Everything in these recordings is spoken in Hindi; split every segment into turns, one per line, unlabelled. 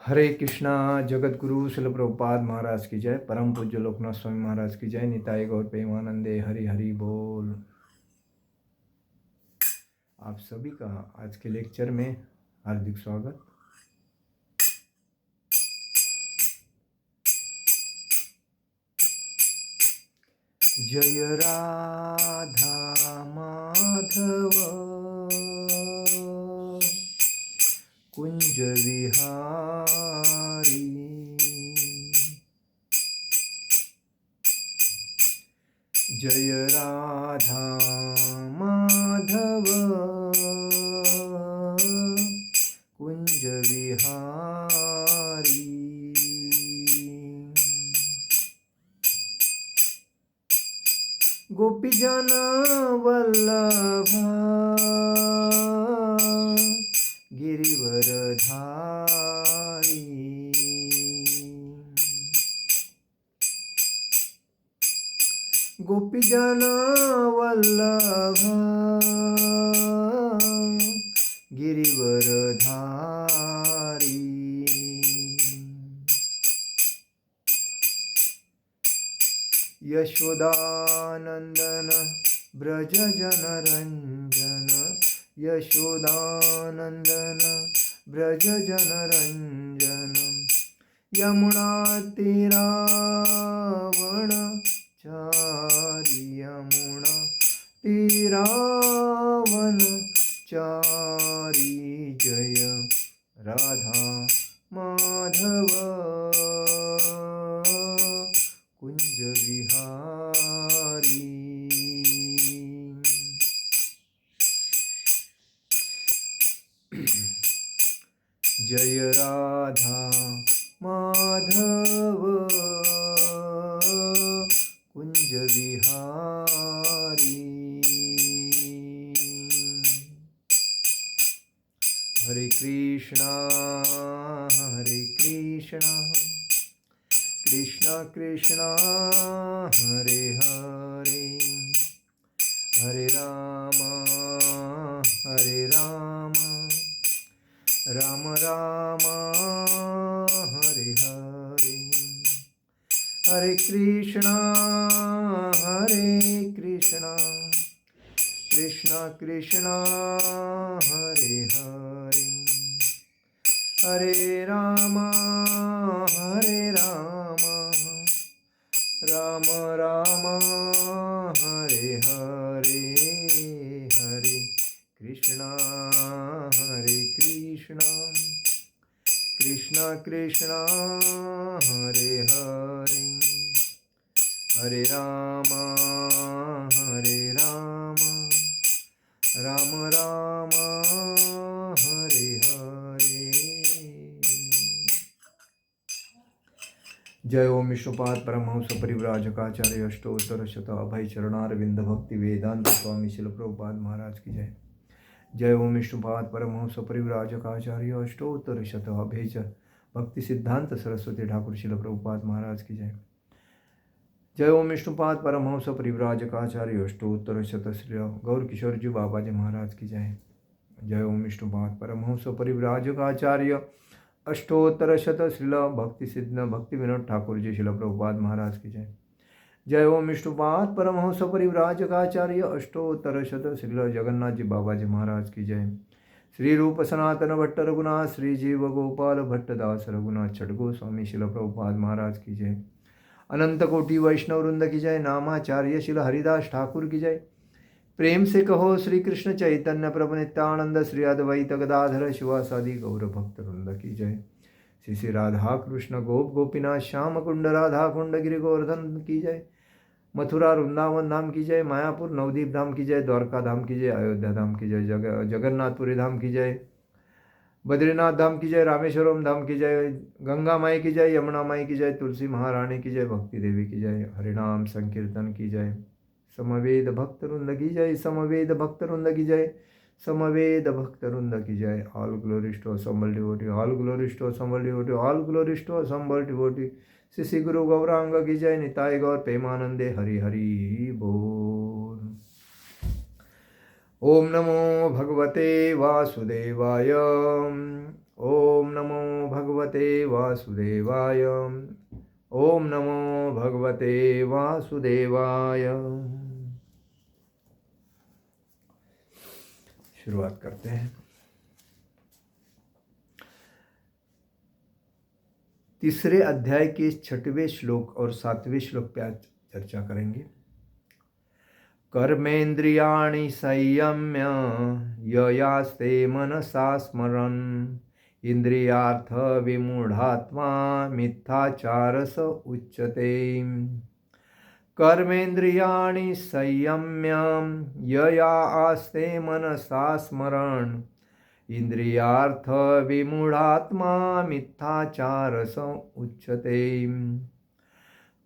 हरे कृष्णा। जगत गुरु शिल प्रभुपाद महाराज की जय। परम पूज्य लोकनाथ स्वामी महाराज की जय। निताई गौर प्रेमानंदे हरि हरि बोल। आप सभी का आज के लेक्चर में हार्दिक स्वागत। जय राधा माधव कुंज विहारी, जय राधा माधव कुंज विहारी। गोपीजन वल्लभ गिरिवरधारी, गोपीजन वल्लभ गिरिवरधारी। यशोदानंदन ब्रज जनरंजन, यशोदानंदन ब्रज जनरंजन। यमुना तीरावण चारी, यमुना तीरावन चारी। जय राधा माधव कुंज विहारी। जय राधा माधव कुंज विहारी। हरे कृष्णा कृष्णा कृष्णा हरे हरे, हरे राम राम राम हरे हरे। हरे कृष्णा कृष्णा कृष्णा हरे हरे, हरे राम राम राम हरे हरे। हरे कृष्णा कृष्णा कृष्णा हरे हरे, हरे राम राम राम हरे हरे। जय ओम विष्णुपाद परमहंस परिव्राजकाचार्य अष्टोत्तर शत अभय चरणारविंद भक्ति वेदांत स्वामी शिल प्रभुपाद महाराज की जय। जय ओम विष्णुपाद परमहंस परिव्राजकाचार्य अष्टोत्तर शत अभय भक्ति सिद्धांत सरस्वती ठाकुर शिल प्रभुपाद महाराज की जय। जय ओम विष्णुपाद परमहंस परिव्राजकाचार्य अष्टोत्तर शत श्री गौर किशोर जी बाबा जी महाराज की जय। जय ओम विष्णुपाद परमहंस परिव्राजकाचार्य अष्टोत्तर शत श्रील भक्ति सिद्ध भक्ति विनोद ठाकुर जी शिल प्रभुपाद महाराज की जय। जय ओम विष्णुपाद परमहंस परिव्राजकाचार्य अष्टोत्तर शत श्रील जगन्नाथ जी बाबा जी महाराज की जय। श्री रूप सनातन भट्ट रघुनाथ श्री जीव गोपाल भट्ट दास रघुनाथ छटगो स्वामी शिल प्रभुपाद महाराज की जय। अनंत कोटि वैष्णव वृंद की जय। नामाचार्य शिल हरिदास ठाकुर की जय। प्रेम से कहो श्री कृष्ण चैतन्य प्रभु नित्यानंद श्री अद्वैत गदाधर शिवासादि गौर भक्त वृंद की जय। श्री श्री राधा कृष्ण गोप गोपीनाथ श्याम कुंड राधा कुंड गिरि गोवर्धन की जय। मथुरा वृंदावन धाम की जय। मायापुर नवदीप धाम की जय। द्वारका धाम की जय। अयोध्या धाम की जय। जगन्नाथपुरी धाम की जय। बद्रीनाथ धाम की जय। रामेश्वरम धाम की जय। गंगा माई की जय। यमुना माई की जय। तुलसी महारानी की जय। भक्ति देवी की जय। हरिनाम संकीर्तन की जय। समवेद भक्त वृंद की जय। समवेद भक्त वृंद की जय। समवेद भक्त वृंद की जय। All glories to assembled devotees, all glories to assembled devotees, all glories to assembled devotees. Shri गुरु गौरांग की जय। निताय गौर प्रेमानंदे हरि हरि बोल। ओम नमो भगवते वासुदेवाय, ओम नमो भगवते भगवते वासुदेवाय। ओम नमो भगवते वासुदेवाय। शुरुआत करते हैं। तीसरे अध्याय के 6वें श्लोक और 7वें श्लोक पर चर्चा करेंगे। कर्मेन्द्रियाणि संयम्य ययास्ते मनसा स्मरन् इंद्रियार्थ विमूढ़ात्मा मिथ्याचारस उच्यते। कर्मेन्द्रियाणि संयम्य यया आस्ते मनसा स्मरन् इंद्रियार्थ विमूढ़ात्मा मिथ्याचारस उच्यते।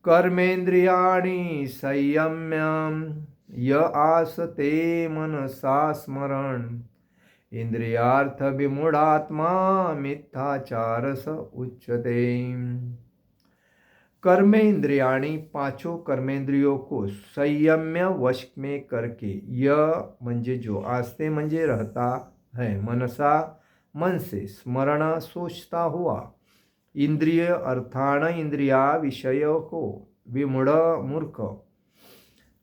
कर्मेन्द्रियाणि संयम्य य आस्ते मनसा स्मरन् इंद्रियार्थ विमूढ़ात्मा मिथ्याचारस उच्यते। कर्मेन्द्रियाणि पांचों कर्मेंद्रियों को संयम्य वश में करके, यह म्हणजे जो, आस्ते म्हणजे रहता है, मनसा मन से, स्मरण सोचता हुआ, इंद्रिय अर्थान इंद्रिया विषयों को, विमूढ़ मूर्ख,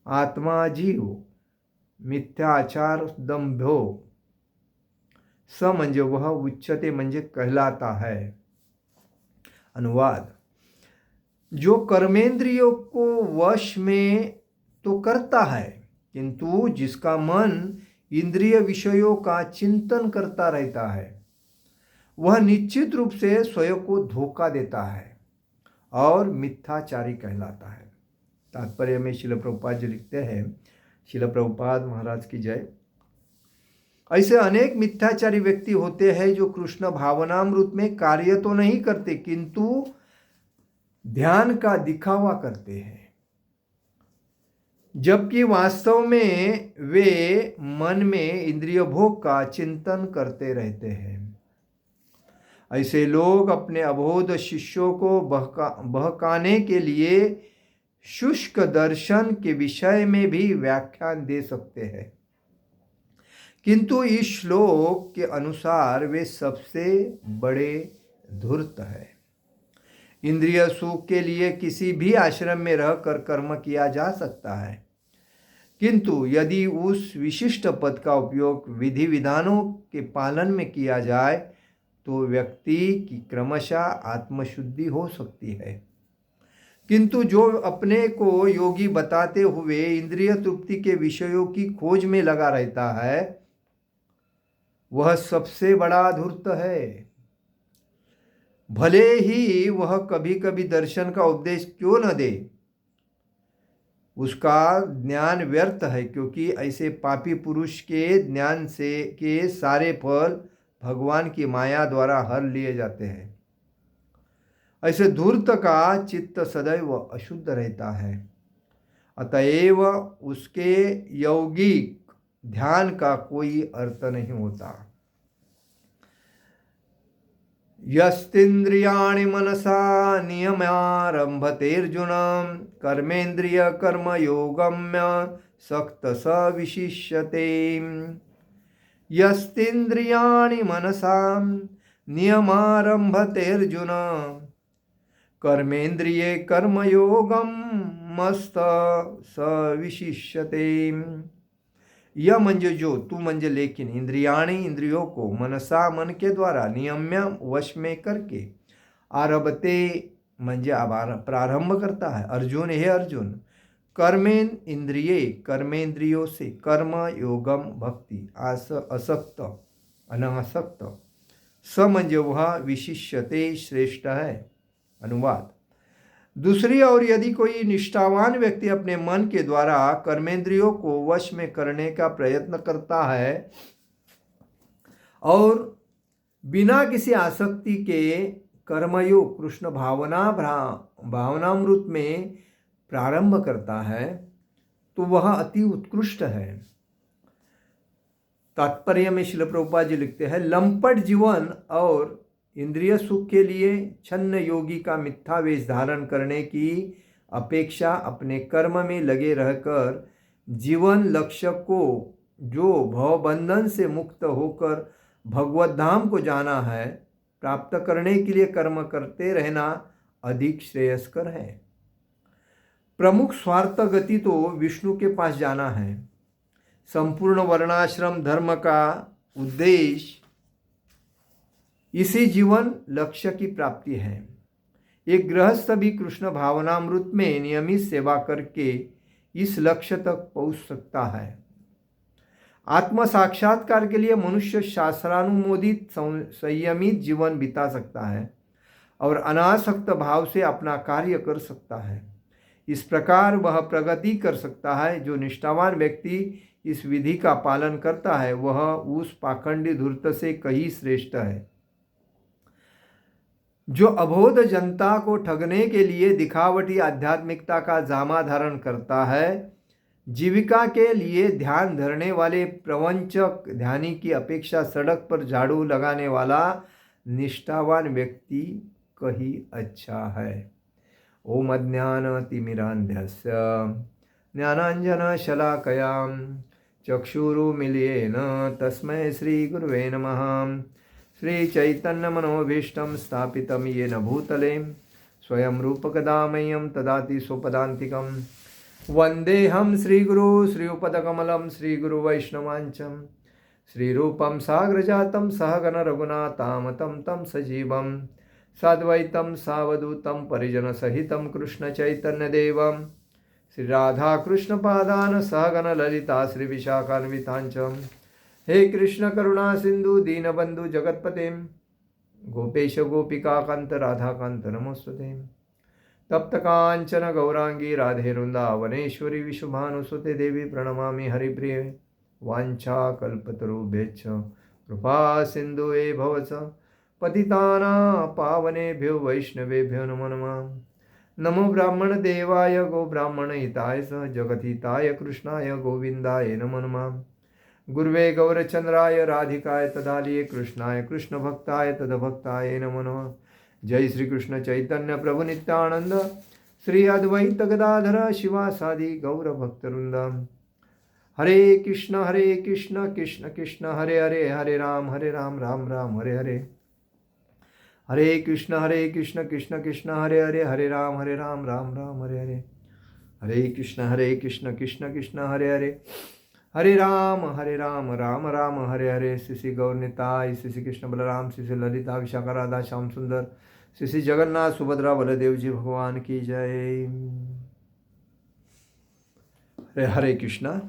आत्मा जीव, मिथ्याचार दंभो, स म्हणजे वह, उच्चते म्हणजे कहलाता है। अनुवाद: जो कर्मेंद्रियों को वश में तो करता है, किंतु जिसका मन इंद्रिय विषयों का चिंतन करता रहता है, वह निश्चित रूप से स्वयं को धोखा देता है और मिथ्याचारी कहलाता है। तात्पर्य में शिल प्रभुपाद जी लिखते हैं, शिल प्रभुपाद महाराज की जय। ऐसे अनेक मिथ्याचारी व्यक्ति होते हैं जो कृष्ण भावनामृत में कार्य तो नहीं करते, किंतु ध्यान का दिखावा करते हैं, जबकि वास्तव में वे मन में इंद्रिय भोग का चिंतन करते रहते हैं। ऐसे लोग अपने अबोध शिष्यों को बहकाने के लिए शुष्क दर्शन के विषय में भी व्याख्यान दे सकते हैं, किंतु इस श्लोक के अनुसार वे सबसे बड़े धूर्त है। इंद्रिय सुख के लिए किसी भी आश्रम में रहकर कर्म किया जा सकता है, किंतु यदि उस विशिष्ट पद का उपयोग विधि विधानों के पालन में किया जाए तो व्यक्ति की क्रमशः आत्मशुद्धि हो सकती है। किंतु जो अपने को योगी बताते हुए इंद्रिय तृप्ति के विषयों की खोज में लगा रहता है, वह सबसे बड़ा धूर्त है। भले ही वह कभी कभी दर्शन का उपदेश क्यों न दे, उसका ज्ञान व्यर्थ है, क्योंकि ऐसे पापी पुरुष के ज्ञान से के सारे फल भगवान की माया द्वारा हर लिए जाते हैं। ऐसे धूर्त का चित्त सदैव अशुद्ध रहता है, अतएव उसके यौगिक ध्यान का कोई अर्थ नहीं होता। यस्तिन्द्रियाणि मनसा नियम्यारम्भतेऽर्जुन कर्मेन्द्रिय कर्मयोगम्य सक्त स विशिष्यते। यस्तिन्द्रियाणि मनसा नियमारम्भतेऽर्जुन कर्मेन्द्रिये कर्मयोगम मस्त स विशिष्यते। यह म्हणजे जो, तू म्हणजे लेकिन, इंद्रियाणी इंद्रियों को मनसा मन के द्वारा नियम्य वश में करके, आरभते म्हणजे प्रारंभ करता है। अर्जुन, हे अर्जुन, कर्मेन इंद्रिये कर्मेंद्रियों से, कर्म योगम भक्ति, असक्त अनासक्त, स म्हणजे वह, विशिष्यते श्रेष्ठ है। अनुवाद: दूसरी ओर यदि कोई निष्ठावान व्यक्ति अपने मन के द्वारा कर्मेंद्रियों को वश में करने का प्रयत्न करता है और बिना किसी आसक्ति के कर्मयोग कृष्ण भावनामृत में प्रारंभ करता है, तो वह अति उत्कृष्ट है। तात्पर्य में श्रील प्रभुपाद जी लिखते हैं, लंपट जीवन और इंद्रिय सुख के लिए छन्न योगी का मिथ्या वेश धारण करने की अपेक्षा अपने कर्म में लगे रहकर जीवन लक्ष्य को, जो भवबंधन से मुक्त होकर भगवत धाम को जाना है, प्राप्त करने के लिए कर्म करते रहना अधिक श्रेयस्कर है। प्रमुख स्वार्थ गति तो विष्णु के पास जाना है। संपूर्ण वर्णाश्रम धर्म का उद्देश्य इसी जीवन लक्ष्य की प्राप्ति है। एक गृहस्थ भी कृष्ण भावनामृत में नियमित सेवा करके इस लक्ष्य तक पहुंच सकता है। आत्म साक्षात्कार के लिए मनुष्य शास्त्रानुमोदित संयमित जीवन बिता सकता है और अनासक्त भाव से अपना कार्य कर सकता है। इस प्रकार वह प्रगति कर सकता है। जो निष्ठावान व्यक्ति इस विधि का पालन करता है वह उस पाखंडी धूर्त से कहीं श्रेष्ठ है। जो अबोध जनता को ठगने के लिए दिखावटी आध्यात्मिकता का जामा धारण करता है, जीविका के लिए ध्यान धरने वाले प्रवंचक ध्यानी की अपेक्षा सड़क पर झाड़ू लगाने वाला निष्ठावान व्यक्ति कहीं अच्छा है। ओम अज्ञानतिमिरान्धस्य ज्ञानाञ्जनशलाकयां चक्षुरुन्मीलितेन तस्मै श्रीगुरुवे नमः। श्रीचैतन्यमनोभीष्टं स्थापितं येन भूतले स्वयं रूपकदा मह्यं ददाति स्वपदान्तिकं। वन्देऽहं श्रीगुरु श्रीयुपदकमलं श्रीगुरुवैष्णवांचं श्रीरूपं साग्रजातं सहगण रघुनाथामतं तं सजीवं साद्वैतं सावधूतं परिजनसहितं कृष्णचैतन्यदेवं श्रीराधाकृष्णपादान् सहगण ललिता श्रीविशाखान्वितांचं। हे कृष्ण करुणा सिंधु दीनबंधु जगतपते गोपेश गोपिकाकांत राधाकांत नमोस्तुते। तप्त कांचन गौरांगी राधे वृंदावनेश्वरी विश्वभानुसुते देवी प्रणमामि हरिप्रिये। वाञ्छा कल्पतरुभ्यश्च कृपा सिन्धुवे भवच पतितानां पावनेभ्यो वैष्णवेभ्यो नमो नमः। नमो ब्राह्मण देवाय गो ब्राह्मण हिताय स जगद्हिताय कृष्णाय गोविंदाय नमो नमः। गुरुवे गौरचंद्राय राधिकाय तदालये कृष्णाय कृष्ण भक्ताय तदभक्ताय नमो नमः। जय श्री कृष्ण चैतन्य प्रभु नित्यानंद श्री अद्वैत गदाधर शिवासादि गौर भक्तवृंद। हरे कृष्ण कृष्ण कृष्ण हरे हरे, हरे राम राम राम हरे हरे। हरे कृष्ण कृष्ण कृष्ण हरे हरे, हरे राम राम राम हरे हरे। हरे कृष्ण कृष्ण कृष्ण हरे हरे, हरे राम राम राम हरे हरे। श्री गौर निताय, श्री कृष्ण बलराम, श्री ललिता विशाखा राधा श्याम सुंदर, श्री जगन्नाथ सुभद्रा बलदेव जी भगवान की जय। हरे कृष्णा।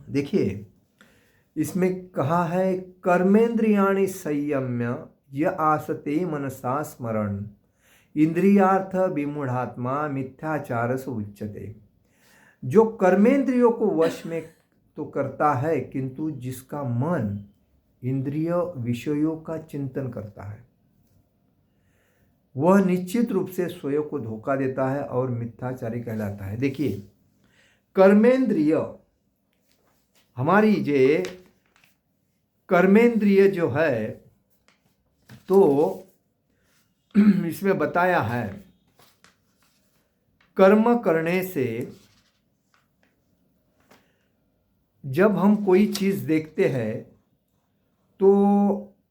देखिए इसमें कहा है कर्मेंद्रियाणि संयम्य य आसते मनसा स्मरण इंद्रियार्थ विमूढ़ात्मा मिथ्याचार से उच्यते। जो कर्मेंद्रियों को वश में तो करता है किंतु जिसका मन इंद्रिय विषयों का चिंतन करता है वह निश्चित रूप से स्वयं को धोखा देता है और मिथ्याचारी कहलाता है। देखिए कर्मेंद्रिय, हमारी जे कर्मेंद्रिय जो है तो इसमें बताया है कर्म करने से जब हम कोई चीज़ देखते हैं तो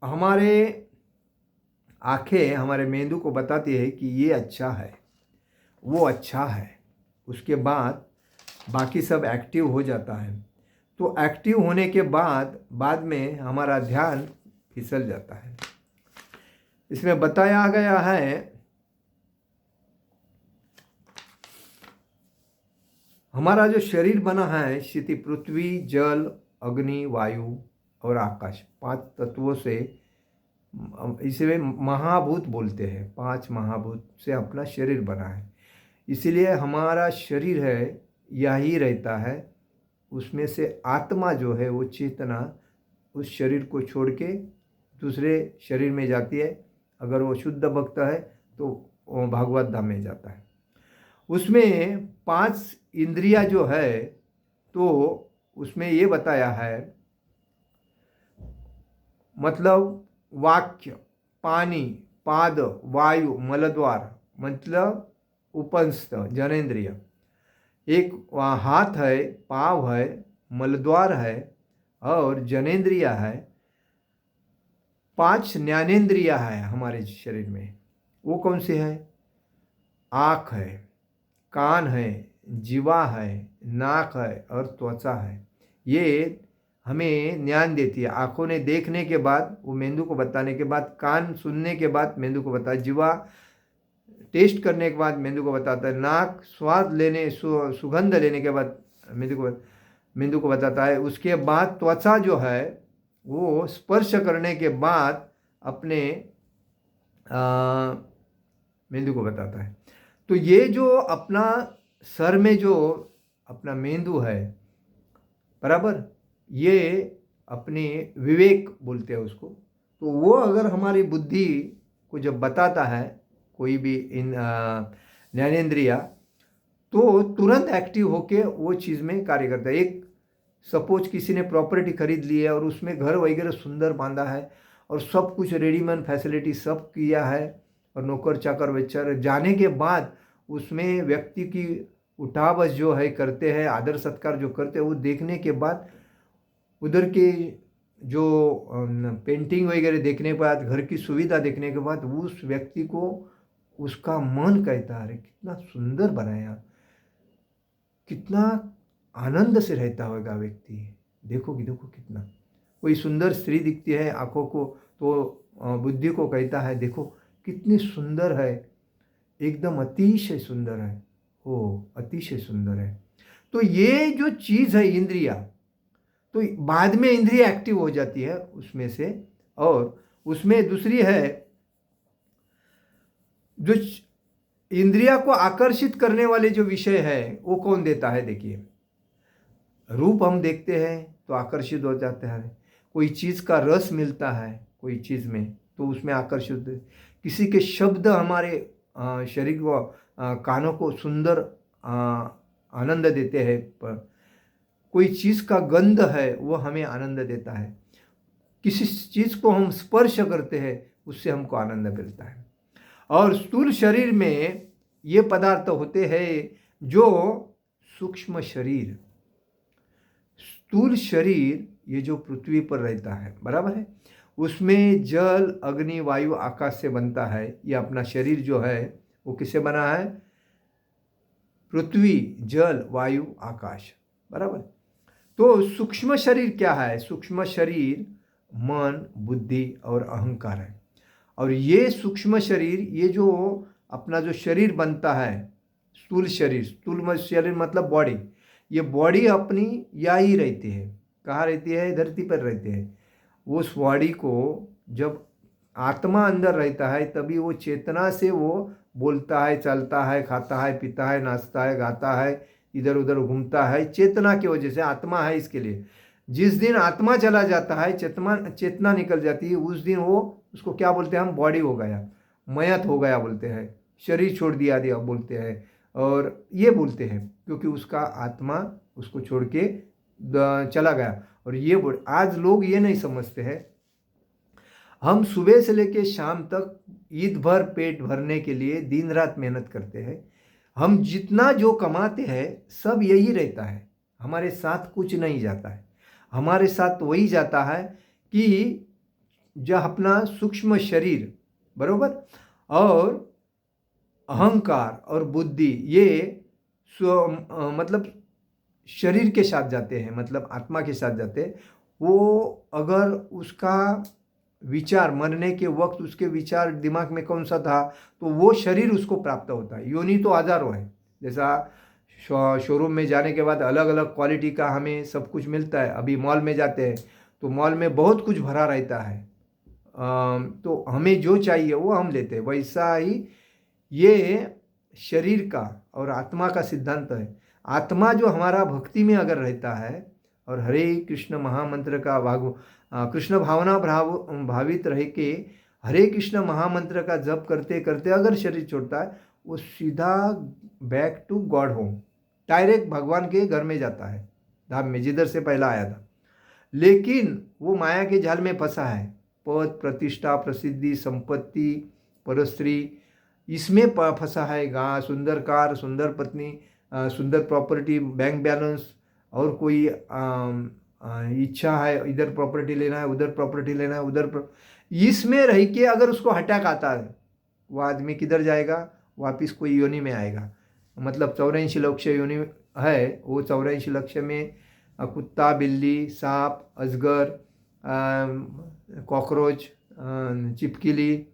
हमारे आँखें हमारे मेंदू को बताती है कि ये अच्छा है वो अच्छा है। उसके बाद बाकी सब एक्टिव हो जाता है। तो एक्टिव होने के बाद में हमारा ध्यान फिसल जाता है। इसमें बताया गया है हमारा जो शरीर बना है क्षिति पृथ्वी जल अग्नि वायु और आकाश 5 तत्वों से, इसे महाभूत बोलते हैं। 5 महाभूत से अपना शरीर बना है। इसीलिए हमारा शरीर है यही रहता है। उसमें से आत्मा जो है वो चेतना उस शरीर को छोड़ के दूसरे शरीर में जाती है। अगर वो शुद्ध भक्त है तो वो भागवत धाम में जाता है। उसमें 5 इंद्रियां जो है तो उसमें ये बताया है, मतलब वाक्य, पानी, पाद, वायु, मलद्वार मतलब उपस्थ जनेन्द्रिय, एक हाथ है, पाँव है, मलद्वार है और जनेन्द्रिय है। 5 ज्ञानेंद्रिया है हमारे शरीर में। वो कौन से है? आँख है, कान है, जीवा है, नाक है और त्वचा है। ये हमें ज्ञान देती है। आँखों ने देखने के बाद वो मेंदू को बताने के बाद, कान सुनने के बाद मेंदू को बताता है, जीवा टेस्ट करने के बाद मेंदू को बताता है, नाक स्वाद लेने सुगंध लेने के बाद मेंदू को बताता है। उसके बाद त्वचा जो है वो स्पर्श करने के बाद अपने मेंदू को बताता है। तो ये जो अपना सर में जो अपना मेंदू है, बराबर, ये अपने विवेक बोलते हैं उसको। तो वो अगर हमारी बुद्धि को जब बताता है कोई भी इन ज्ञानेंद्रिया, तो तुरंत एक्टिव होके वो चीज़ में कार्य करता है। एक सपोज किसी ने प्रॉपर्टी खरीद ली है और उसमें घर वगैरह सुंदर बांधा है और सब कुछ रेडीमेड फैसिलिटी सब किया है और नौकर चाकर वेचर जाने के बाद उसमें व्यक्ति की उठाबस जो है करते हैं, आदर सत्कार जो करते हैं, वो देखने के बाद उधर के जो पेंटिंग वगैरह देखने के बाद, घर की सुविधा देखने के बाद उस व्यक्ति को उसका मन कहता है, अरे कितना सुंदर बनाया, कितना आनंद से रहता होगा व्यक्ति। देखो कितना, कोई सुंदर स्त्री दिखती है आंखों को तो बुद्धि को कहता है देखो कितनी सुंदर है, एकदम अतिशय सुंदर है, ओ अतिशय सुंदर है। तो ये जो चीज़ है इंद्रिया, तो बाद में इंद्रिया एक्टिव हो जाती है उसमें से। और उसमें दूसरी है जो इंद्रिया को आकर्षित करने वाले जो विषय है वो कौन देता है? देखिए, रूप हम देखते हैं तो आकर्षित हो जाते हैं, कोई चीज़ का रस मिलता है कोई चीज़ में तो उसमें आकर्षित होते हैं, किसी के शब्द हमारे शरीर को कानों को सुंदर आनंद देते हैं, पर कोई चीज़ का गंध है वो हमें आनंद देता है, किसी चीज़ को हम स्पर्श करते हैं उससे हमको आनंद मिलता है। और स्थूल शरीर में ये पदार्थ होते हैं जो सूक्ष्म शरीर, स्थूल शरीर ये जो पृथ्वी पर रहता है, बराबर है, उसमें जल अग्नि वायु आकाश से बनता है। ये अपना शरीर जो है वो किससे बना है? पृथ्वी जल वायु आकाश, बराबर। तो सूक्ष्म शरीर क्या है? सूक्ष्म शरीर मन बुद्धि और अहंकार है। और ये सूक्ष्म शरीर, ये जो अपना जो शरीर बनता है स्थूल शरीर, स्थूल शरीर मतलब बॉडी, ये बॉडी अपनी यही रहती है, कहाँ रहती है? धरती पर रहती है। उस बॉडी को जब आत्मा अंदर रहता है तभी वो चेतना से वो बोलता है, चलता है, खाता है, पीता है, नाचता है, गाता है, इधर उधर घूमता है, चेतना की वजह से। आत्मा है इसके लिए। जिस दिन आत्मा चला जाता है, चेतना निकल जाती है, उस दिन वो उसको क्या बोलते हैं हम? बॉडी हो गया, मयत हो गया बोलते हैं, शरीर छोड़ दिया बोलते हैं। और ये बोलते हैं क्योंकि उसका आत्मा उसको छोड़ के चला गया। और ये आज लोग ये नहीं समझते हैं, हम सुबह से लेके शाम तक ईद भर पेट भरने के लिए दिन रात मेहनत करते हैं। हम जितना जो कमाते हैं सब यही रहता है, हमारे साथ कुछ नहीं जाता है। हमारे साथ वही जाता है कि जो अपना सूक्ष्म शरीर, बरोबर, और अहंकार और बुद्धि, ये मतलब शरीर के साथ जाते हैं, मतलब आत्मा के साथ जाते हैं। वो अगर उसका विचार मरने के वक्त उसके विचार दिमाग में कौन सा था तो वो शरीर उसको प्राप्त होता है। योनि तो हजारों है, जैसा शोरूम में जाने के बाद अलग अलग क्वालिटी का हमें सब कुछ मिलता है। अभी मॉल में जाते हैं तो मॉल में बहुत कुछ भरा रहता है, तो हमें जो चाहिए वो हम लेते हैं। वैसा ही ये शरीर का और आत्मा का सिद्धांत है। आत्मा जो हमारा भक्ति में अगर रहता है और हरे कृष्ण महामंत्र का कृष्ण भावना भावित रह के हरे कृष्ण महामंत्र का जप करते करते अगर शरीर छोड़ता है, वो सीधा back to God home, direct भगवान के घर में जाता है, धाम में, जिधर से पहला आया था। लेकिन वो माया के जाल में फंसा है, पद प्रतिष्ठा प्रसिद्धि संपत्ति परस्त्री, इसमें फंसा है। सुंदर कार, सुंदर पत्नी, सुंदर प्रॉपर्टी, बैंक बैलेंस, और कोई इच्छा है इधर प्रॉपर्टी लेना है, उधर प्रॉपर्टी लेना है, इसमें रह के अगर उसको अटैक आता है, वो आदमी किधर जाएगा? वापिस कोई योनि में आएगा। मतलब 84 लक्ष योनि है, वो 84 लक्ष में कुत्ता, बिल्ली, सांप, अजगर, कॉकरोच, चिपकली,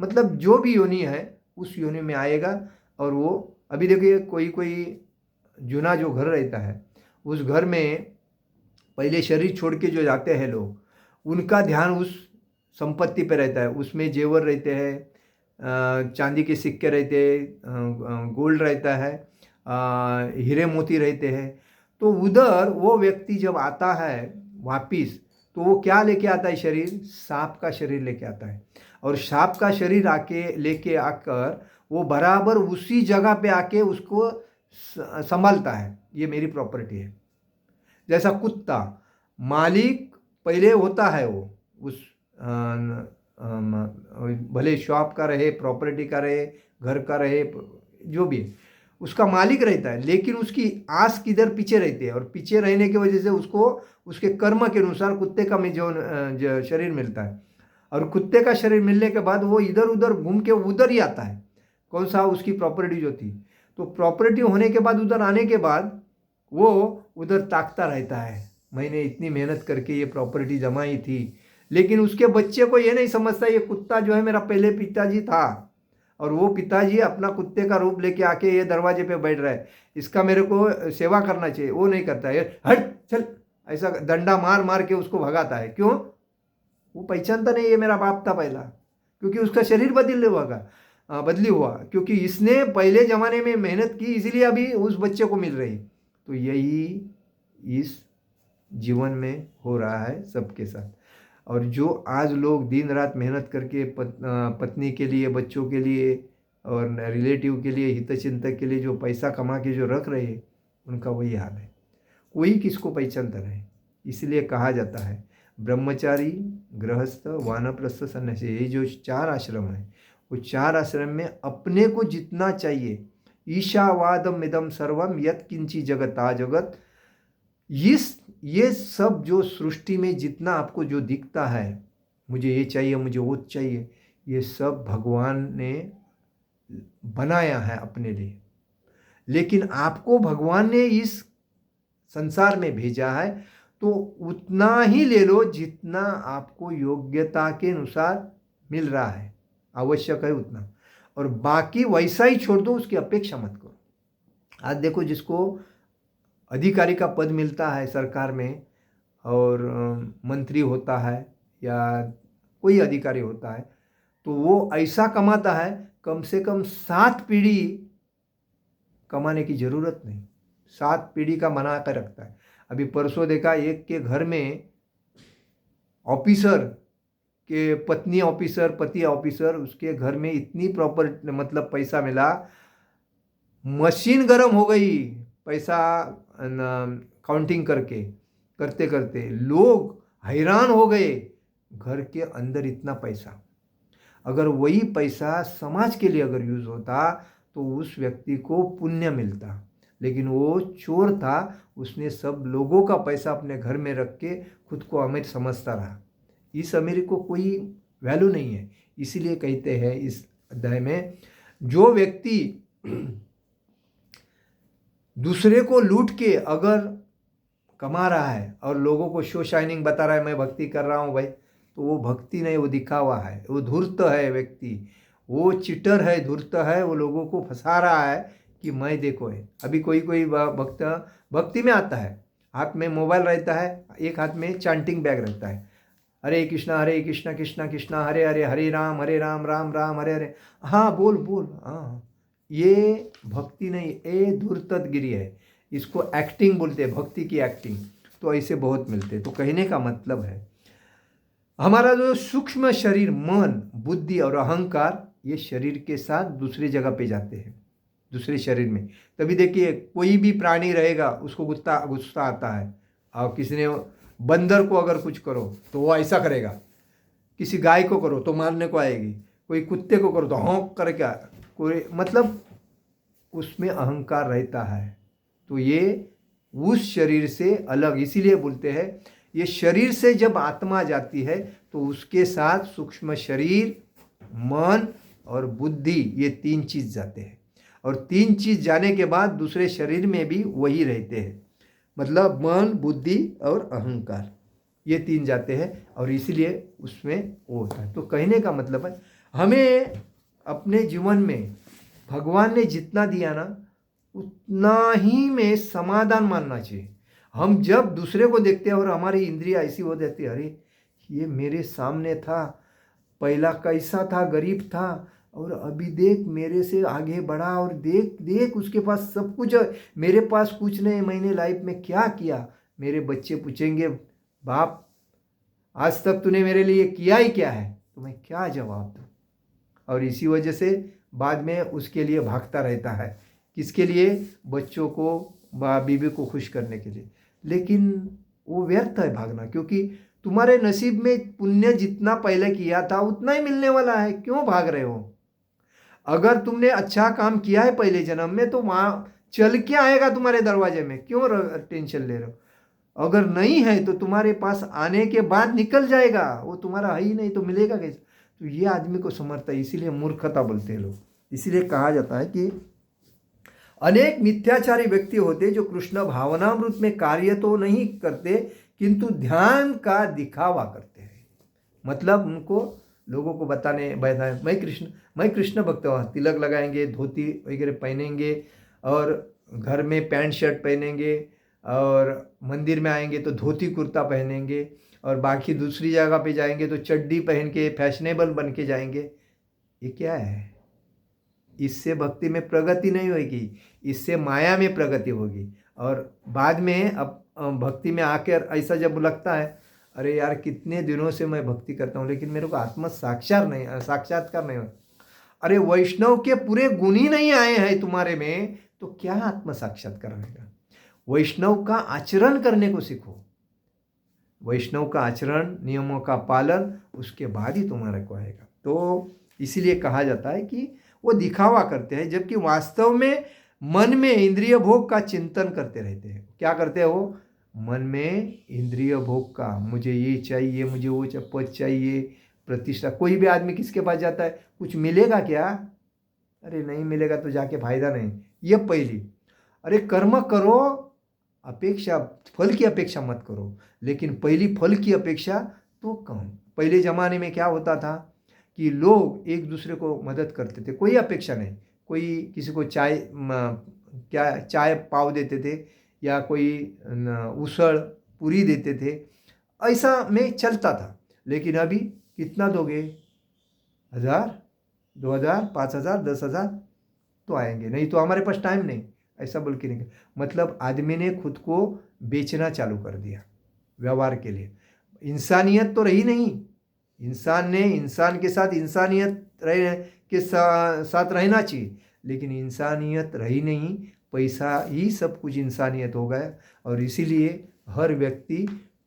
मतलब जो भी योनि है उस योनि में आएगा। और वो अभी देखिए कोई कोई जूना जो घर रहता है, उस घर में पहले शरीर छोड़ के जो जाते हैं लोग, उनका ध्यान उस संपत्ति पे रहता है। उसमें जेवर रहते हैं, चांदी के सिक्के रहते हैं, गोल्ड रहता है, हीरे मोती रहते हैं। तो उधर वो व्यक्ति जब आता है वापिस, तो वो क्या लेके आता है? शरीर, सांप का शरीर लेके आता है। और सांप का शरीर आके लेके आकर वो बराबर उसी जगह पे आके उसको संभालता है, ये मेरी प्रॉपर्टी है। जैसा कुत्ता मालिक पहले होता है, वो उस भले शॉप का रहे, प्रॉपर्टी का रहे, घर का रहे, जो भी है, उसका मालिक रहता है, लेकिन उसकी आस किधर? पीछे रहती है। और पीछे रहने की वजह से उसको उसके कर्म के अनुसार कुत्ते का में जो शरीर मिलता है। और कुत्ते का शरीर मिलने के बाद वो इधर उधर घूम के उधर ही आता है, कौन सा? उसकी प्रॉपर्टी जो थी। तो प्रॉपर्टी होने के बाद उधर आने के बाद वो उधर ताकता रहता है, मैंने इतनी मेहनत करके ये प्रॉपर्टी जमाई थी। लेकिन उसके बच्चे को ये नहीं समझता ये कुत्ता जो है मेरा पहले पिताजी था, और वो पिताजी अपना कुत्ते का रूप लेके आके ये दरवाजे पे बैठ रहा है, इसका मेरे को सेवा करना चाहिए। वो नहीं करता है, हट चल, ऐसा डंडा मार मार के उसको भगाता है। क्यों? वो पहचानता नहीं ये मेरा बाप था पहला, क्योंकि उसका शरीर बदली हुआ, क्योंकि इसने पहले ज़माने में मेहनत की, इसलिए अभी उस बच्चे को मिल रही। तो यही इस जीवन में हो रहा है सबके साथ। और जो आज लोग दिन रात मेहनत करके पत्नी के लिए, बच्चों के लिए और रिलेटिव के लिए, हितचिंतक के लिए जो पैसा कमा के जो रख रहे हैं, उनका वही हाल है। कोई किसको पहचानता नहीं। इसलिए कहा जाता है ब्रह्मचारी, गृहस्थ, वानप्रस्थ, सन्यासी, ये जो 4 आश्रम है, वो 4 आश्रम में अपने को जितना चाहिए, ईशावादम इदम सर्वम यत् किंची जगता जगत, ये सब जो सृष्टि में जितना आपको जो दिखता है, मुझे ये चाहिए, मुझे वो चाहिए, ये सब भगवान ने बनाया है अपने लिए। लेकिन आपको भगवान ने इस संसार में भेजा है, तो उतना ही ले लो जितना आपको योग्यता के अनुसार मिल रहा है, आवश्यक है उतना, और बाकी वैसा ही छोड़ दो, उसकी अपेक्षा मत करो। आज देखो, जिसको अधिकारी का पद मिलता है सरकार में, और मंत्री होता है या कोई अधिकारी होता है, तो वो ऐसा कमाता है, कम से कम 7 पीढ़ी कमाने की ज़रूरत नहीं, 7 पीढ़ी का बना कर रखता है। अभी परसों देखा, एक के घर में ऑफिसर के पत्नी ऑफिसर, पति ऑफिसर, उसके घर में इतनी प्रॉपर मतलब पैसा मिला, मशीन गर्म हो गई पैसा काउंटिंग करते करते लोग हैरान हो गए, घर के अंदर इतना पैसा। अगर वही पैसा समाज के लिए अगर यूज़ होता तो उस व्यक्ति को पुण्य मिलता, लेकिन वो चोर था, उसने सब लोगों का पैसा अपने घर में रख के खुद को अमीर समझता रहा। इस अमीर को कोई वैल्यू नहीं है। इसीलिए कहते हैं इस अध्याय में, जो व्यक्ति दूसरे को लूट के अगर कमा रहा है और लोगों को शो शाइनिंग बता रहा है मैं भक्ति कर रहा हूँ भाई, तो वो भक्ति नहीं, वो दिखावा है, वो धूर्त है व्यक्ति, वो चिटर है, धूर्त है, वो लोगों को फंसा रहा है कि मैं देखो है। अभी कोई भक्त भक्ति में आता है, हाथ में मोबाइल रहता है, एक हाथ में चांटिंग बैग रहता है, हरे कृष्णा कृष्णा कृष्णा हरे हरे, हरे राम राम राम हरे हरे, हाँ बोल बोल, हाँ, ये भक्ति नहीं, ये धूर्तगिरी है। इसको एक्टिंग बोलते हैं, भक्ति की एक्टिंग। तो ऐसे बहुत मिलते हैं। तो कहने का मतलब है, हमारा जो सूक्ष्म शरीर, मन, बुद्धि और अहंकार, ये शरीर के साथ दूसरी जगह पे जाते हैं, दूसरे शरीर में। तभी देखिए, कोई भी प्राणी रहेगा, उसको गुस्सा आता है, और किसी ने बंदर को अगर कुछ करो तो वो ऐसा करेगा, किसी गाय को करो तो मारने को आएगी, कोई कुत्ते को करो तो हौंक करेगा, कोई मतलब उसमें अहंकार रहता है। तो ये उस शरीर से अलग, इसीलिए बोलते हैं ये शरीर से जब आत्मा जाती है तो उसके साथ सूक्ष्म शरीर, मन और बुद्धि, ये 3 चीज जाते हैं। और 3 चीज जाने के बाद दूसरे शरीर में भी वही रहते हैं, मतलब मन, बुद्धि और अहंकार, ये 3 जाते हैं। और इसीलिए उसमें वो होता है। तो कहने का मतलब है, हमें अपने जीवन में भगवान ने जितना दिया ना, उतना ही में समाधान मानना चाहिए। हम जब दूसरे को देखते हैं और हमारी इंद्रियां ऐसी हो जाती है, अरे ये मेरे सामने था, पहला कैसा था, गरीब था, और अभी देख मेरे से आगे बढ़ा, और देख देख उसके पास सब कुछ है, मेरे पास कुछ नहीं, मैंने लाइफ में क्या किया। मेरे बच्चे पूछेंगे, बाप आज तक तूने मेरे लिए किया ही क्या है, तो मैं क्या जवाब दूँ। और इसी वजह से बाद में उसके लिए भागता रहता है, किसके लिए, बच्चों को, बीवी को खुश करने के लिए। लेकिन वो व्यर्थ है भागना, क्योंकि तुम्हारे नसीब में पुण्य जितना पहले किया था उतना ही मिलने वाला है, क्यों भाग रहे हो। अगर तुमने अच्छा काम किया है पहले जन्म में, तो वहां चल के आएगा तुम्हारे दरवाजे में, क्यों टेंशन ले रहे हो। अगर नहीं है तो तुम्हारे पास आने के बाद निकल जाएगा, वो तुम्हारा है ही नहीं तो मिलेगा कैसे। तो ये आदमी को समझता है, इसीलिए मूर्खता बोलते हैं लोग। इसीलिए कहा जाता है कि अनेक मिथ्याचारी व्यक्ति होते जो कृष्ण भावनामृत में कार्य तो नहीं करते, किंतु ध्यान का दिखावा करते हैं। मतलब उनको लोगों को बताने मैं कृष्ण भक्त हूँ, तिलक लगाएंगे, धोती वगैरह पहनेंगे, और घर में पैंट शर्ट पहनेंगे, और मंदिर में आएंगे तो धोती कुर्ता पहनेंगे, और बाकी दूसरी जगह पे जाएंगे तो चड्डी पहन के फैशनेबल बन के जाएंगे। ये क्या है। इससे भक्ति में प्रगति नहीं होगी, इससे माया में प्रगति होगी। और बाद में अब भक्ति में आकर ऐसा जब लगता है, अरे यार कितने दिनों से मैं भक्ति करता हूँ लेकिन मेरे को आत्म साक्षात्कार नहीं हुआ। अरे वैष्णव के पूरे गुण ही नहीं आए हैं तुम्हारे में, तो क्या आत्म साक्षात्कार होगा। वैष्णव का आचरण करने को सीखो, वैष्णव का आचरण, नियमों का पालन, उसके बाद ही तुम्हारे को आएगा। तो इसीलिए कहा जाता है कि वो दिखावा करते हैं, जबकि वास्तव में मन में इंद्रिय भोग का चिंतन करते रहते हैं। क्या करते हैं वो, मन में इंद्रिय भोग का, मुझे ये चाहिए, मुझे वो पद चाहिए, प्रतिष्ठा। कोई भी आदमी किसके पास जाता है, कुछ मिलेगा क्या, अरे नहीं मिलेगा तो जाके फायदा नहीं। ये पहली, अरे कर्म करो, अपेक्षा, फल की अपेक्षा मत करो, लेकिन पहली फल की अपेक्षा तो कम। पहले जमाने में क्या होता था कि लोग एक दूसरे को मदद करते थे, कोई अपेक्षा नहीं। कोई किसी को चाय पाव देते थे, या कोई उसळ पूरी देते थे, ऐसा में चलता था। लेकिन अभी कितना दोगे, 1000, 2000, 5000, 10,000 तो आएंगे, नहीं तो हमारे पास टाइम नहीं, ऐसा बोल के नहीं। मतलब आदमी ने खुद को बेचना चालू कर दिया व्यवहार के लिए। इंसानियत तो रही नहीं, इंसान ने इंसान के साथ इंसानियत साथ रहना चाहिए, लेकिन इंसानियत रही नहीं, पैसा ही सब कुछ इंसानियत हो गया। और इसीलिए हर व्यक्ति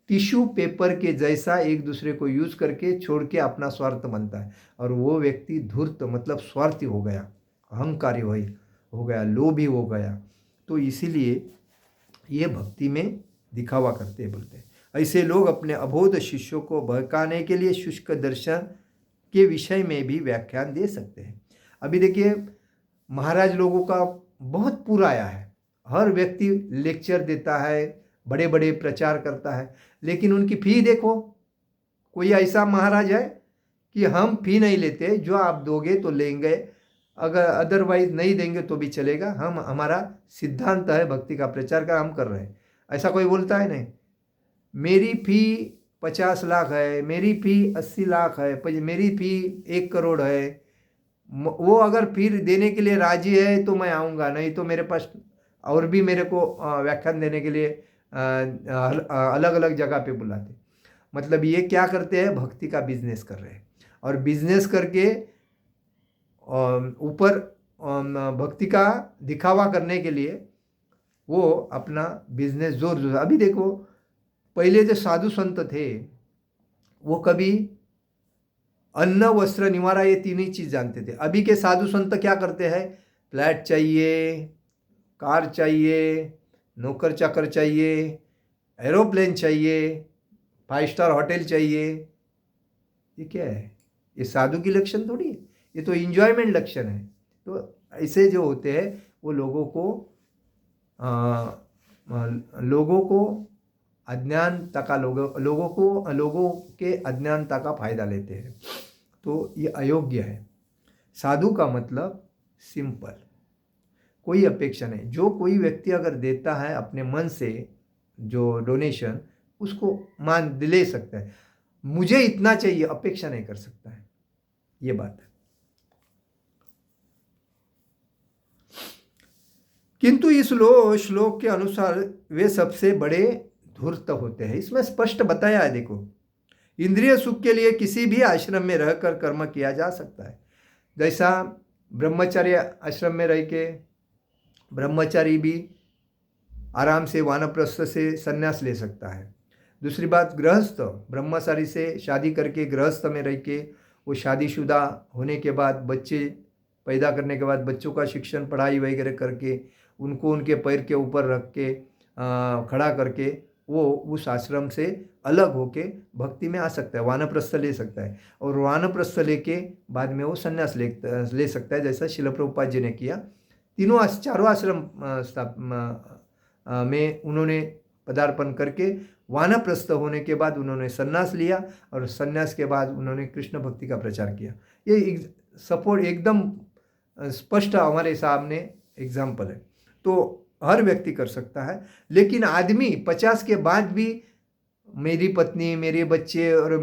टिश्यू पेपर के जैसा एक दूसरे को यूज करके छोड़ के अपना स्वार्थ बनता है, और वो व्यक्ति धूर्त मतलब स्वार्थी हो गया, अहंकारी हो गया, लोभी हो गया। तो इसीलिए ये भक्ति में दिखावा करते बोलते हैं। ऐसे लोग अपने अबोध शिष्यों को बहकाने के लिए शुष्क दर्शन के विषय में भी व्याख्यान दे सकते हैं। अभी देखिए, महाराज लोगों का बहुत पूरा आया है, हर व्यक्ति लेक्चर देता है, बड़े बड़े प्रचार करता है, लेकिन उनकी फी देखो। कोई ऐसा महाराज है कि हम फी नहीं लेते, जो आप दोगे तो लेंगे, अगर अदरवाइज नहीं देंगे तो भी चलेगा, हमारा सिद्धांत है भक्ति का प्रचार का, हम कर रहे हैं। ऐसा कोई बोलता है नहीं, मेरी फी 50 लाख है, मेरी फी 80 लाख है, मेरी फी 1 करोड़ है। वो अगर फिर देने के लिए राजी है तो मैं आऊँगा, नहीं तो मेरे पास और भी मेरे को व्याख्यान देने के लिए अलग अलग जगह पे बुलाते। मतलब ये क्या करते हैं, भक्ति का बिजनेस कर रहे हैं, और बिजनेस करके ऊपर भक्ति का दिखावा करने के लिए वो अपना बिजनेस जोर जोर। अभी देखो, पहले जो साधु संत थे वो कभी अन्न वस्त्र निवारा ये 3 ही चीज जानते थे। अभी के साधु संत क्या करते हैं, फ्लैट चाहिए, कार चाहिए, नौकर चाकर चाहिए, एरोप्लेन चाहिए, 5 स्टार होटल चाहिए, ये क्या है? ये साधु की लक्षण थोड़ी है, ये तो इंजॉयमेंट लक्षण है। तो ऐसे जो होते हैं वो लोगों को अज्ञानता का लोगों के अज्ञानता का फायदा लेते हैं। तो ये अयोग्य है। साधु का मतलब सिंपल, कोई अपेक्षा नहीं। जो कोई व्यक्ति अगर देता है अपने मन से जो डोनेशन, उसको मान ले सकता है, मुझे इतना चाहिए, अपेक्षा नहीं कर सकता है, ये बात है। किंतु इस श्लोक के अनुसार वे सबसे बड़े धूर्त होते हैं। इसमें स्पष्ट बताया है, देखो, इंद्रिय सुख के लिए किसी भी आश्रम में रहकर कर्म किया जा सकता है। जैसा ब्रह्मचर्य आश्रम में रह के ब्रह्मचारी भी आराम से वानप्रस्थ से संन्यास ले सकता है। दूसरी बात, गृहस्थ ब्रह्मचारी से शादी करके गृहस्थ में रह के वो शादीशुदा होने के बाद बच्चे पैदा करने के बाद बच्चों का शिक्षण पढ़ाई वगैरह करके उनको उनके पैर के ऊपर रख के खड़ा करके वो उस आश्रम से अलग होके भक्ति में आ सकता है, वानप्रस्थ ले सकता है। और वानप्रस्थ लेके बाद में वो संन्यास ले सकता है, जैसा शिल प्रभुपाद जी ने किया। चारों आश्रम में उन्होंने पदार्पण करके वानप्रस्थ होने के बाद उन्होंने संन्यास लिया और संन्यास के बाद उन्होंने कृष्ण भक्ति का प्रचार किया। ये सपोर्ट एकदम स्पष्ट हमारे सामने एग्जाम्पल है। तो हर व्यक्ति कर सकता है, लेकिन आदमी 50 के बाद भी मेरी पत्नी, मेरे बच्चे और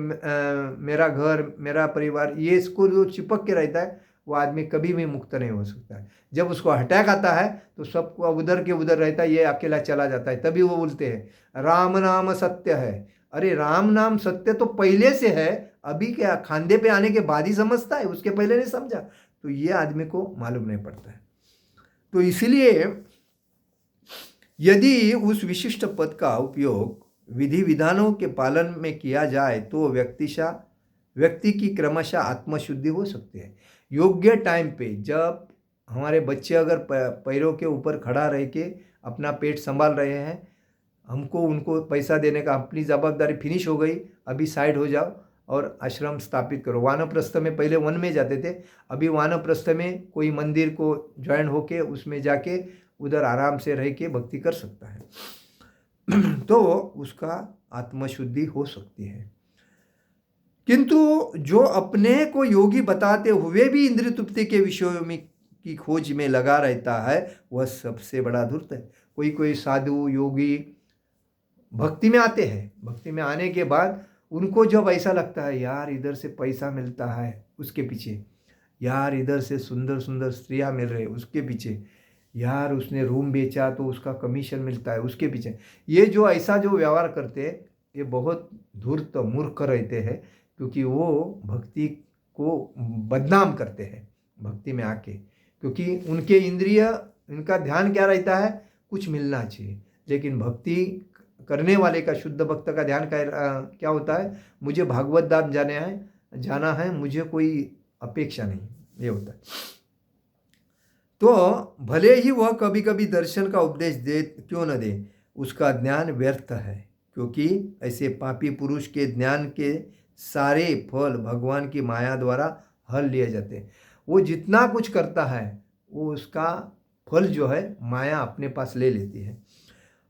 मेरा घर, मेरा परिवार, ये इसको जो चिपक के रहता है वो आदमी कभी भी मुक्त नहीं हो सकता है। जब उसको अटैक आता है तो सबको उधर के उधर रहता है, ये अकेला चला जाता है। तभी वो बोलते हैं राम नाम सत्य है। अरे राम नाम सत्य तो पहले से है, अभी क्या खांदे पे आने के बाद ही समझता है, उसके पहले नहीं समझा। तो ये आदमी को मालूम नहीं पड़ता है। तो इसलिए यदि उस विशिष्ट पद का उपयोग विधि विधानों के पालन में किया जाए तो व्यक्ति की क्रमशः आत्मशुद्धि हो सकती है। योग्य टाइम पे, जब हमारे बच्चे अगर पैरों के ऊपर खड़ा रह के अपना पेट संभाल रहे हैं, हमको उनको पैसा देने का अपनी जवाबदारी फिनिश हो गई, अभी साइड हो जाओ और आश्रम स्थापित करो। वानप्रस्थ में पहले वन में जाते थे, अभी वानप्रस्थ में कोई मंदिर को ज्वाइन होके उसमें जाके उधर आराम से रह के भक्ति कर सकता है। तो उसका आत्मशुद्धि हो सकती है। किंतु जो अपने को योगी बताते हुए भी इंद्रिय तृप्ति के विषयों में की खोज में लगा रहता है, वह सबसे बड़ा धूर्त है। कोई साधु योगी भक्ति में आते हैं, भक्ति में आने के बाद उनको जब ऐसा लगता है यार इधर से पैसा मिलता है उसके पीछे, यार इधर से सुंदर सुंदर स्त्रियां मिल रहे उसके पीछे, यार उसने रूम बेचा तो उसका कमीशन मिलता है उसके पीछे, ये जो ऐसा जो व्यवहार करते हैं ये बहुत धूर्त मूर्ख रहते हैं, क्योंकि वो भक्ति को बदनाम करते हैं भक्ति में आके। क्योंकि उनके इंद्रिय, इनका ध्यान क्या रहता है, कुछ मिलना चाहिए। लेकिन भक्ति करने वाले का, शुद्ध भक्त का ध्यान क्या होता है, मुझे भागवत धाम जाना है, मुझे कोई अपेक्षा नहीं, ये होता है। तो भले ही वह कभी कभी दर्शन का उपदेश दे क्यों न दे, उसका ज्ञान व्यर्थ है, क्योंकि ऐसे पापी पुरुष के ज्ञान के सारे फल भगवान की माया द्वारा हल लिए जाते हैं। वो जितना कुछ करता है वो उसका फल जो है माया अपने पास ले लेती है।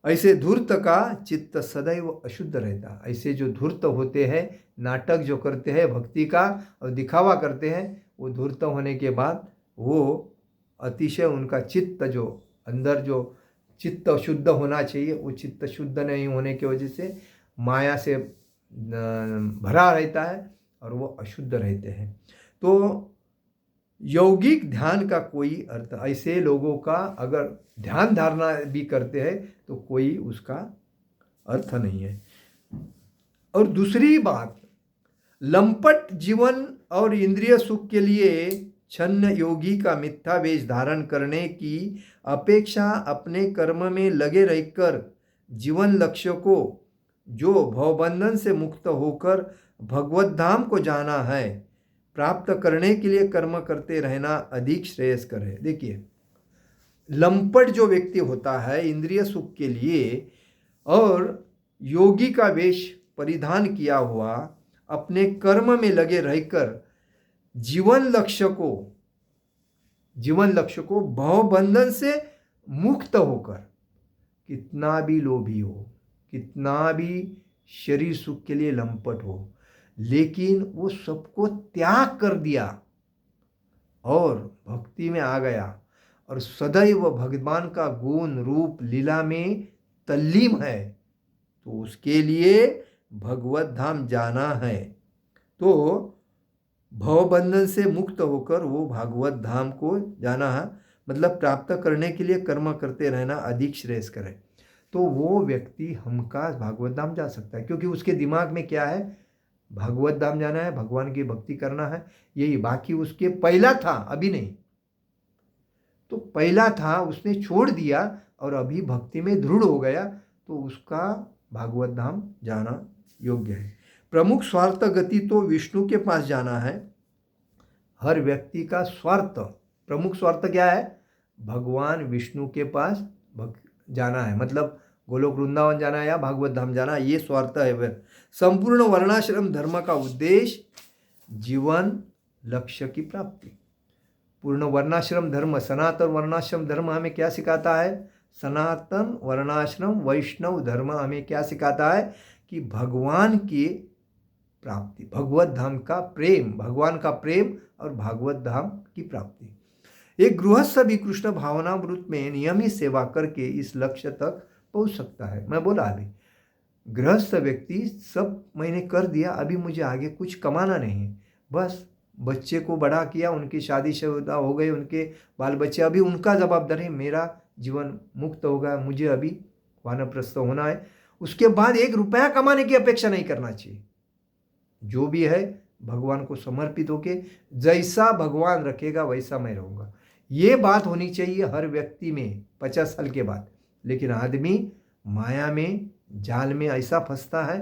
ऐसे धूर्त का चित्त सदैव अशुद्ध रहता। ऐसे जो धूर्त होते हैं, नाटक जो करते हैं भक्ति का और दिखावा करते हैं, वो धूर्त होने के बाद वो अतिशय उनका चित्त जो अंदर जो चित्त शुद्ध होना चाहिए वो चित्त शुद्ध नहीं होने की वजह से माया से भरा रहता है और वो अशुद्ध रहते हैं। तो यौगिक ध्यान का कोई अर्थ, ऐसे लोगों का अगर ध्यान धारणा भी करते हैं तो कोई उसका अर्थ नहीं है। और दूसरी बात, लंपट जीवन और इंद्रिय सुख के लिए छन्न योगी का मिथ्या वेश धारण करने की अपेक्षा अपने कर्म में लगे रहकर जीवन लक्ष्य को, जो भवबंधन से मुक्त होकर भगवत धाम को जाना है, प्राप्त करने के लिए कर्म करते रहना अधिक श्रेयस्कर है। देखिए, लंपट जो व्यक्ति होता है इंद्रिय सुख के लिए और योगी का वेश परिधान किया हुआ अपने कर्म में लगे रहकर जीवन लक्ष्य को भवबंधन से मुक्त होकर, कितना भी लोभी हो, कितना भी शरीर सुख के लिए लंपट हो, लेकिन वो सबको त्याग कर दिया और भक्ति में आ गया और सदैव भगवान का गुण रूप लीला में तल्लीन है, तो उसके लिए भगवत धाम जाना है। तो भवबंधन से मुक्त होकर वो भागवत धाम को जाना है, मतलब प्राप्त करने के लिए कर्म करते रहना अधिक श्रेयस्कर है। तो वो व्यक्ति हमका भागवत धाम जा सकता है, क्योंकि उसके दिमाग में क्या है, भागवत धाम जाना है, भगवान की भक्ति करना है, यही। बाकी उसके पहला था, अभी नहीं। तो पहला था, उसने छोड़ दिया और अभी भक्ति में दृढ़ हो गया, तो उसका भागवत धाम जाना योग्य है। प्रमुख स्वार्थ गति तो विष्णु के पास जाना है। हर व्यक्ति का स्वार्थ, प्रमुख स्वार्थ क्या है, भगवान विष्णु के पास जाना है, मतलब गोलोक वृंदावन जाना है या भागवत धाम जाना, ये स्वार्थ है। वह संपूर्ण वर्णाश्रम धर्म का उद्देश्य जीवन लक्ष्य की प्राप्ति। पूर्ण वर्णाश्रम धर्म, सनातन वर्णाश्रम धर्म हमें क्या सिखाता है, सनातन वर्णाश्रम वैष्णव धर्म हमें क्या सिखाता है कि भगवान की प्राप्ति, भगवत धाम का प्रेम, भगवान का प्रेम और भागवत धाम की प्राप्ति। एक गृहस्थ भी कृष्ण भावनामृत में नियमित सेवा करके इस लक्ष्य तक पहुंच सकता है। मैं बोला अभी, गृहस्थ व्यक्ति सब मैंने कर दिया, अभी मुझे आगे कुछ कमाना नहीं है, बस बच्चे को बड़ा किया, उनकी शादी शुदा हो गई, उनके बाल बच्चे, अभी उनका जवाबदारी, मेरा जीवन मुक्त होगा, मुझे अभी वानप्रस्थ होना है। उसके बाद 1 रुपया कमाने की अपेक्षा नहीं करना चाहिए। जो भी है भगवान को समर्पित होके, जैसा भगवान रखेगा वैसा मैं रहूँगा, ये बात होनी चाहिए हर व्यक्ति में 50 साल के बाद। लेकिन आदमी माया में, जाल में ऐसा फंसता है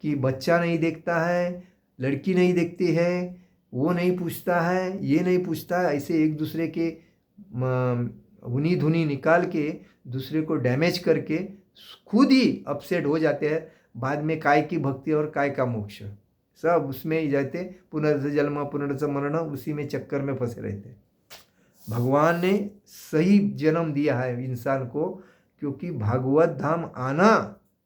कि बच्चा नहीं देखता है, लड़की नहीं देखती है, वो नहीं पूछता है, ये नहीं पूछता है, ऐसे एक दूसरे के उनी धुनी निकाल के दूसरे को डैमेज करके खुद ही अपसेट हो जाते हैं। बाद में काय की भक्ति और काय का मोक्ष, सब उसमें ही जाते, पुनर्स जन्म पुनर्स मरण, उसी में चक्कर में फंसे रहते। भगवान ने सही जन्म दिया है इंसान को, क्योंकि भागवत धाम आना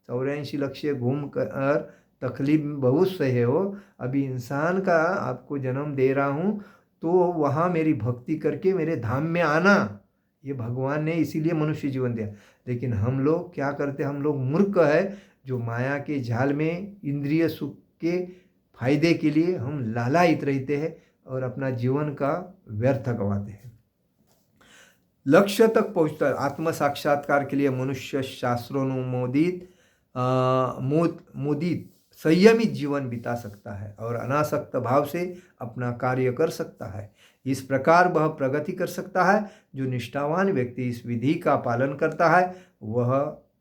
84 लक्ष घूम कर तकलीफ बहुत सहे हो, अभी इंसान का आपको जन्म दे रहा हूँ, तो वहाँ मेरी भक्ति करके मेरे धाम में आना, ये भगवान ने इसीलिए मनुष्य जीवन दिया। लेकिन हम लोग क्या करते, हम लोग मूर्ख है, जो माया के जाल में इंद्रिय सुख के फायदे के लिए हम लालायित रहते हैं और अपना जीवन का व्यर्थ गंवाते हैं। लक्ष्य तक पहुँचकर आत्म साक्षात्कार के लिए मनुष्य शास्त्रोनुमोदित मोदित संयमित जीवन बिता सकता है और अनासक्त भाव से अपना कार्य कर सकता है। इस प्रकार वह प्रगति कर सकता है। जो निष्ठावान व्यक्ति इस विधि का पालन करता है वह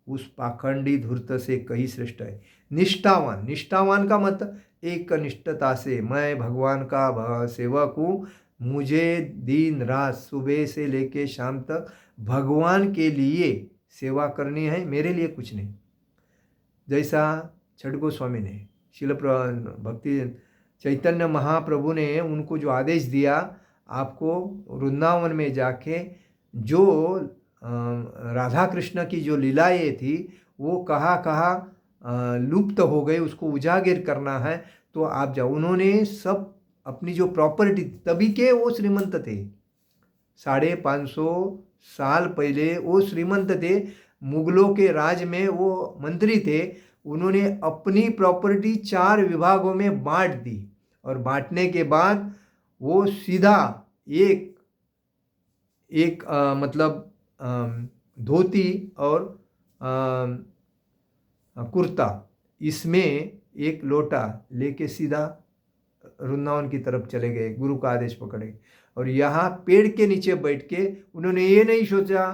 उस पाखंडी धूर्त से कहीं श्रेष्ठ है। निष्ठावान, निष्ठावान का मतलब एक निष्ठता से, मैं भगवान का सेवक हूँ, मुझे दिन रात सुबह से लेके शाम तक भगवान के लिए सेवा करनी है, मेरे लिए कुछ नहीं। जैसा छठ गोस्वामी ने, शिल भक्ति चैतन्य महाप्रभु ने उनको जो आदेश दिया, आपको वृंदावन में जाके जो राधा कृष्ण की जो लीलाएँ थी वो कहाँ लुप्त हो गई, उसको उजागर करना है, तो आप जाओ। उन्होंने सब अपनी जो प्रॉपर्टी, तभी के वो श्रीमंत थे, 550 साल पहले वो श्रीमंत थे, मुगलों के राज में वो मंत्री थे। उन्होंने अपनी प्रॉपर्टी 4 विभागों में बांट दी और बांटने के बाद वो सीधा एक धोती और कुर्ता, इसमें एक लोटा लेके सीधा वृंदावन की तरफ चले गए, गुरु का आदेश पकड़े। और यहाँ पेड़ के नीचे बैठ के उन्होंने ये नहीं सोचा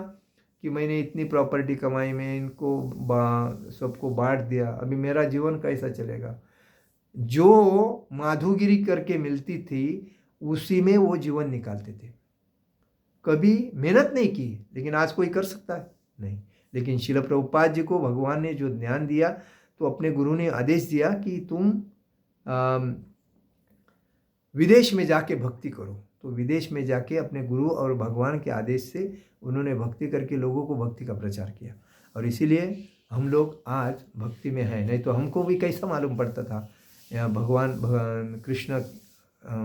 कि मैंने इतनी प्रॉपर्टी कमाई, मैं इनको सबको बांट दिया, अभी मेरा जीवन कैसा चलेगा। जो माधुगिरी करके मिलती थी उसी में वो जीवन निकालते थे, कभी मेहनत नहीं की। लेकिन आज कोई कर सकता है? नहीं। लेकिन शिल प्रभुपाद जी को भगवान ने जो ज्ञान दिया, तो अपने गुरु ने आदेश दिया कि तुम विदेश में जाके भक्ति करो। तो विदेश में जाके अपने गुरु और भगवान के आदेश से उन्होंने भक्ति करके लोगों को भक्ति का प्रचार किया, और इसीलिए हम लोग आज भक्ति में हैं। नहीं तो हमको भी कैसा मालूम पड़ता था यहाँ भगवान कृष्ण,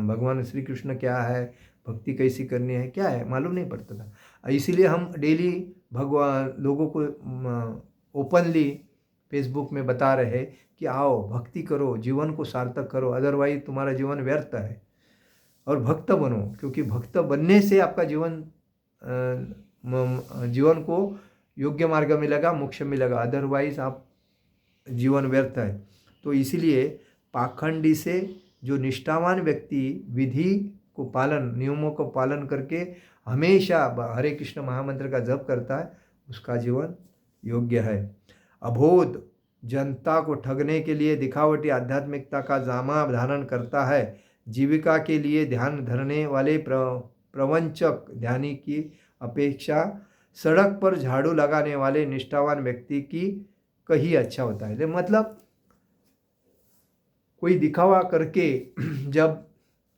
भगवान श्री कृष्ण क्या है, भक्ति कैसी करनी है, क्या है, मालूम नहीं पड़ता था। इसीलिए हम डेली भगवान लोगों को ओपनली फेसबुक में बता रहे कि आओ भक्ति करो, जीवन को सार्थक करो, अदरवाइज तुम्हारा जीवन व्यर्थ है, और भक्त बनो, क्योंकि भक्त बनने से आपका जीवन को योग्य मार्ग मिलेगा, मोक्ष मिलेगा, अदरवाइज आप जीवन व्यर्थ है। तो इसीलिए पाखंडी से जो निष्ठावान व्यक्ति विधि को पालन, नियमों को पालन करके हमेशा हरे कृष्ण महामंत्र का जप करता है, उसका जीवन योग्य है। अबोध जनता को ठगने के लिए दिखावटी आध्यात्मिकता का जामा धारण करता है। जीविका के लिए ध्यान धरने वाले प्रवंचक ध्यानी की अपेक्षा सड़क पर झाड़ू लगाने वाले निष्ठावान व्यक्ति की कहीं अच्छा होता है। मतलब कोई दिखावा करके जब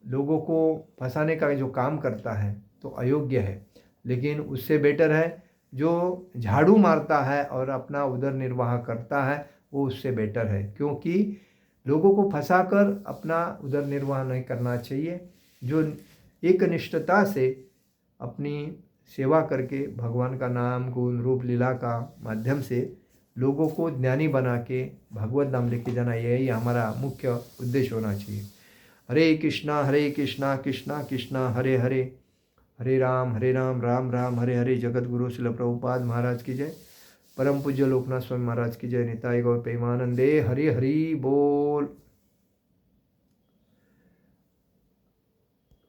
लोगों को फंसाने का जो काम करता है तो अयोग्य है, लेकिन उससे बेटर है जो झाड़ू मारता है और अपना उदर निर्वाह करता है, वो उससे बेटर है। क्योंकि लोगों को फंसाकर अपना उदर निर्वाह नहीं करना चाहिए। जो एक निष्ठता से अपनी सेवा करके भगवान का नाम गुण रूप लीला का माध्यम से लोगों को ज्ञानी बना के भगवत धाम लेके जाना, यही हमारा मुख्य उद्देश्य होना चाहिए। हरे कृष्णा कृष्णा कृष्णा हरे हरे, हरे राम राम राम हरे हरे। जगत गुरु श्रील प्रभुपाद महाराज की जय। परम पूज्य लोकनाथ स्वामी महाराज की जय। निताय गौर प्रेमानंदे। हरि हरि बोल।